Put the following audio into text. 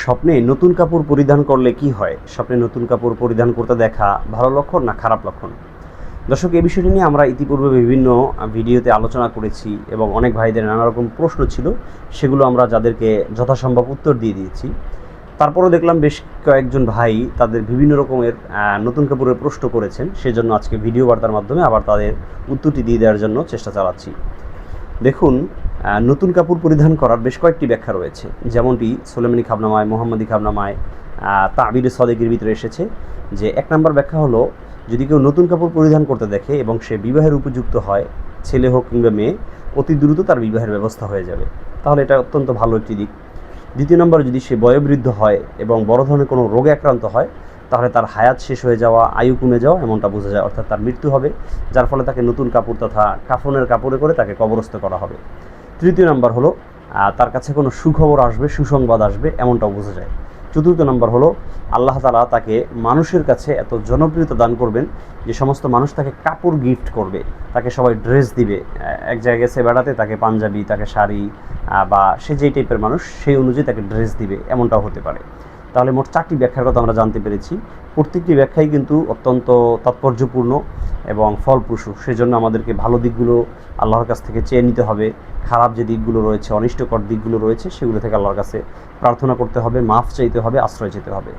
স্বপ্নে নতুন কাপড় পরিধান করলে কি হয়? স্বপ্নে নতুন কাপড় পরিধান করতে দেখা ভালো লক্ষণ না খারাপ লক্ষণ? দর্শক, এই বিষয়টি নিয়ে আমরা ইতিপূর্বে বিভিন্ন ভিডিওতে আলোচনা করেছি এবং অনেক ভাইদের নানা রকম প্রশ্ন ছিল, সেগুলো আমরা যাদেরকে যথাসম্ভব উত্তর দিয়ে দিয়েছি। তারপরেও দেখলাম বেশ কয়েকজন ভাই তাদের বিভিন্ন রকমের নতুন কাপড়ের প্রশ্ন করেছেন, সেজন্য আজকে ভিডিও বার্তার মাধ্যমে আবার তাদের উত্তরটি দিয়ে দেওয়ার জন্য চেষ্টা চালাচ্ছি। দেখুন, নতুন কাপড় পরিধান করার বেশ কয়েকটি ব্যাখ্যা রয়েছে, যেমনটি সুলেমানি খাবনামায়, মোহাম্মদী খাবনামায়, তাবিরে সদেকের ভিতরে এসেছে যে 1 নম্বর ব্যাখ্যা হলো, যদি কেউ নতুন কাপড় পরিধান করতে দেখে এবং সে বিবাহের উপযুক্ত হয়, ছেলে হোক কিংবা মেয়ে, অতি দ্রুত তার বিবাহের ব্যবস্থা হয়ে যাবে, তাহলে এটা অত্যন্ত ভালো একটি দিক। 2 নম্বর, যদি সে বয়োবৃদ্ধ হয় এবং বড় ধরনের কোনো রোগে আক্রান্ত হয়, তাহলে তার হায়াত শেষ হয়ে যাওয়া, আয়ু কমে যাওয়া এমনটা বোঝা যায়, অর্থাৎ তার মৃত্যু হবে, যার ফলে তাকে নতুন কাপড় তথা কাফনের কাপড়ে করে তাকে কবরস্থ করা হবে। 3 নম্বর হলো, তার কাছে কোনো সুখবর আসবে, সুসংবাদ আসবে এমনটাও বোঝা যায়। 4 নম্বর হলো, আল্লাহ তাআলা তাকে মানুষের কাছে এত জনপ্রিয়তা দান করবেন যে সমস্ত মানুষ তাকে কাপড় গিফট করবে, তাকে সবাই ড্রেস দিবে। এক জায়গায় গেছে বেড়াতে, তাকে পাঞ্জাবি, তাকে শাড়ি, বা সে যেই টাইপের মানুষ সেই অনুযায়ী তাকে ড্রেস দিবে, এমনটাও হতে পারে। তাহলে মোট 4টি ব্যাখ্যার কথা আমরা জানতে পেরেছি। প্রত্যেকটি ব্যাখ্যাই কিন্তু অত্যন্ত তাৎপর্যপূর্ণ এবং ফলপ্রসূ। সেজন্য আমাদেরকে ভালো দিকগুলো আল্লাহর কাছ থেকে চেয়ে নিতে হবে, খারাপ যে দিকগুলো রয়েছে, অনিষ্টকর দিকগুলো রয়েছে, সেগুলো থেকে আল্লাহর কাছে প্রার্থনা করতে হবে, মাফ চাইতে হবে, আশ্রয় চাইতে হবে।